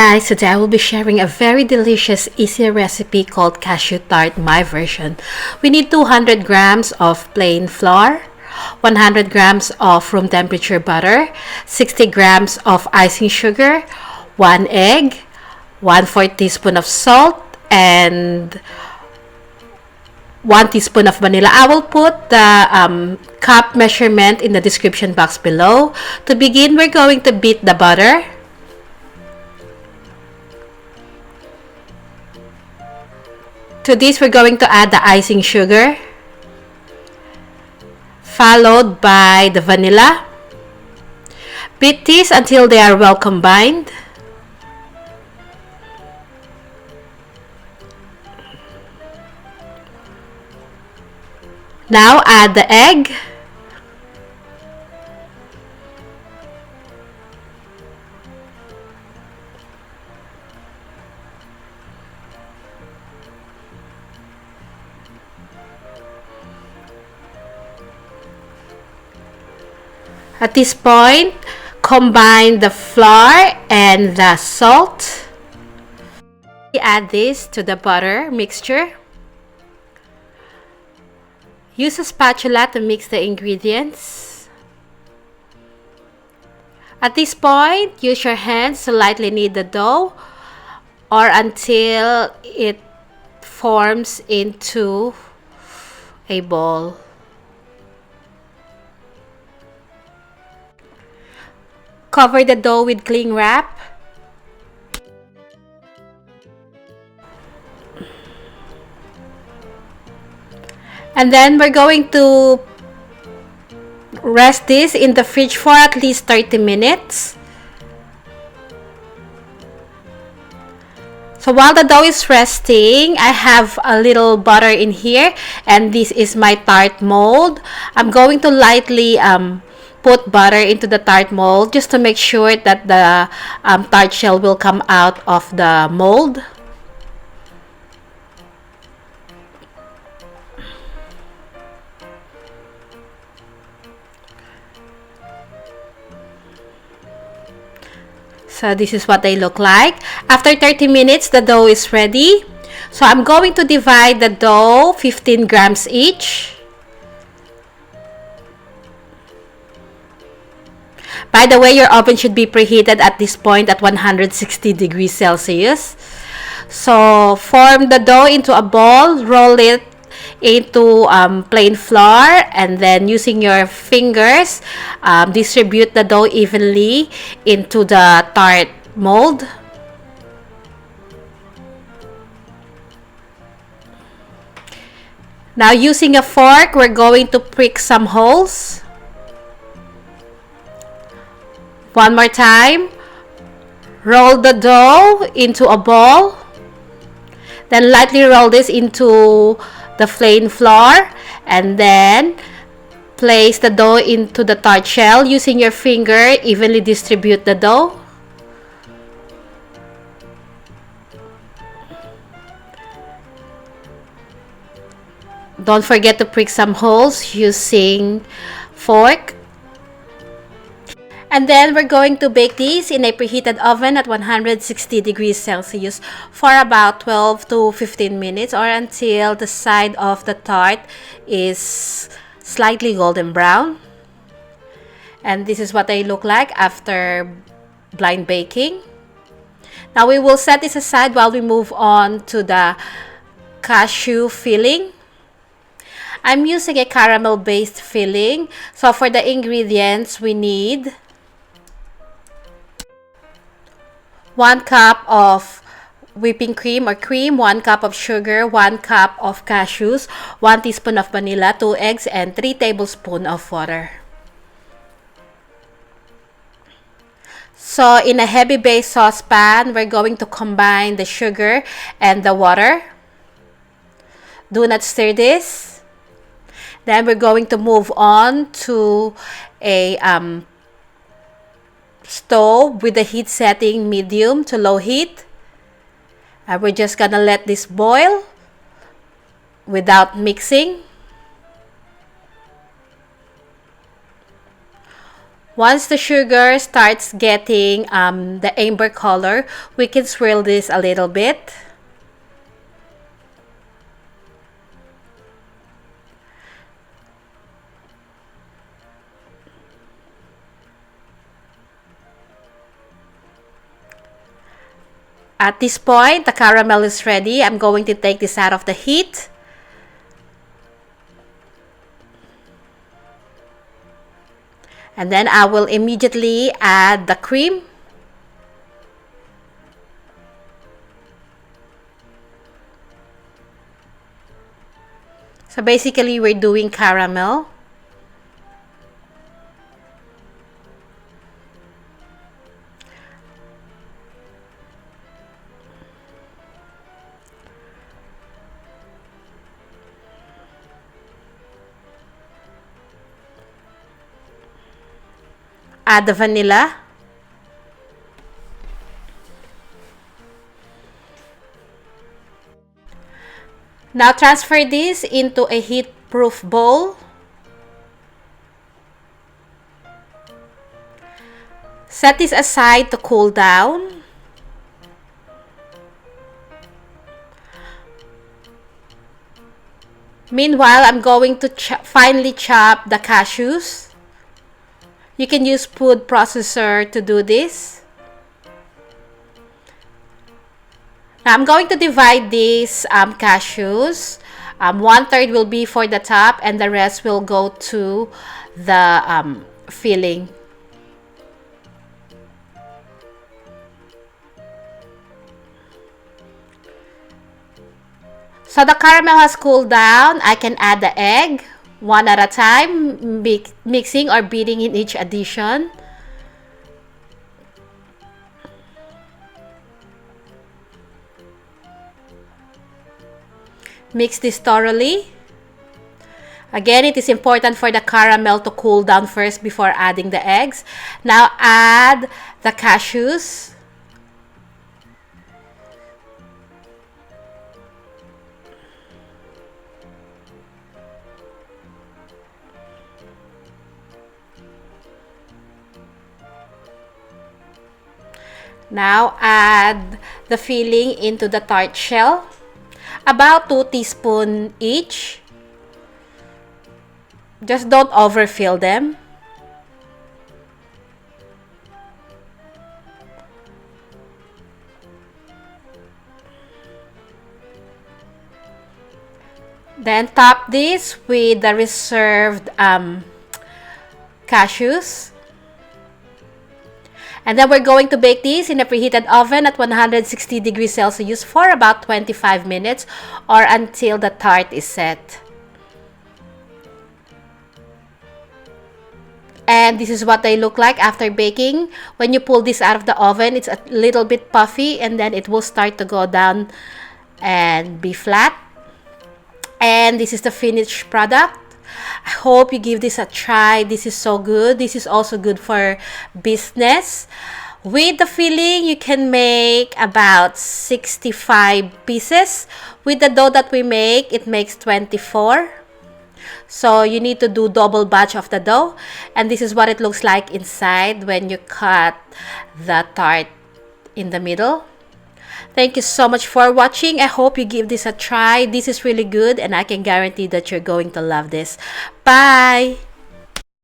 Guys, today I will be sharing a very delicious, easy recipe called Cashew Tart, my version. We need 200 grams of plain flour, 100 grams of room temperature butter, 60 grams of icing sugar, 1 egg, 1/4 teaspoon of salt, and 1 teaspoon of vanilla. I will put the cup measurement in the description box below. To begin, we're going to beat the butter. To this, we're going to add the icing sugar, followed by the vanilla. Beat these until they are well combined. Now add the egg. At this point, combine the flour and the salt. Add this to the butter mixture. Use a spatula to mix the ingredients. At this point, use your hands to lightly knead the dough or until it forms into a ball. Cover the dough with cling wrap. And then we're going to rest this in the fridge for at least 30 minutes. So while the dough is resting, I have a little butter in here, and this is my tart mold. I'm going to lightly put butter into the tart mold just to make sure that the tart shell will come out of the mold. So this is what they look like. After 30 minutes, the dough is ready. So I'm going to divide the dough 15 grams each. By the way, your oven should be preheated at this point at 160 degrees Celsius. So form the dough into a ball, roll it into plain flour, and then using your fingers, distribute the dough evenly into the tart mold. Now using a fork, we're going to prick some holes. One more time, roll the dough into a ball, then lightly roll this into the plain flour, and then place the dough into the tart shell. Using your finger, evenly distribute the dough. Don't forget to prick some holes using fork. And then we're going to bake these in a preheated oven at 160 degrees Celsius for about 12 to 15 minutes, or until the side of the tart is slightly golden brown. And this is what they look like after blind baking. Now we will set this aside while we move on to the cashew filling. I'm using a caramel based filling. So for the ingredients, we need 1 cup of whipping cream or cream, 1 cup of sugar, 1 cup of cashews, 1 teaspoon of vanilla, 2 eggs, and 3 tablespoons of water. So in a heavy base saucepan, we're going to combine the sugar and the water. Do not stir this. Then we're going to move on to a stove with the heat setting medium to low heat. And we're just gonna let this boil without mixing. Once the sugar starts getting the amber color, we can swirl this a little bit. At this point, the caramel is ready. I'm going to take this out of the heat. And then I will immediately add the cream. So basically, we're doing caramel. Add the vanilla. Now transfer this into a heat-proof bowl. Set this aside to cool down. Meanwhile, I'm going to finely chop the cashews. You can use food processor to do this. Now I'm going to divide these cashews. 1/3 will be for the top and the rest will go to the filling. So the caramel has cooled down. I can add the egg one at a time, mixing or beating in each addition. Mix this thoroughly. Again, it is important for the caramel to cool down first before adding the eggs. Now add the cashews. Now add the filling into the tart shell. About 2 teaspoons each. Just don't overfill them. Then top this with the reserved cashews. And then we're going to bake these in a preheated oven at 160 degrees Celsius for about 25 minutes or until the tart is set. And this is what they look like after baking. When you pull this out of the oven, it's a little bit puffy and then it will start to go down and be flat. And this is the finished product. I hope you give this a try. This is so good. This is also good for business. With the filling, you can make about 65 pieces. With the dough that we make, it makes 24. So you need to do double batch of the dough. And this is what it looks like inside when you cut the tart in the middle. Thank you so much for watching. I hope you give this a try. This is really good and I can guarantee that you're going to love this. Bye!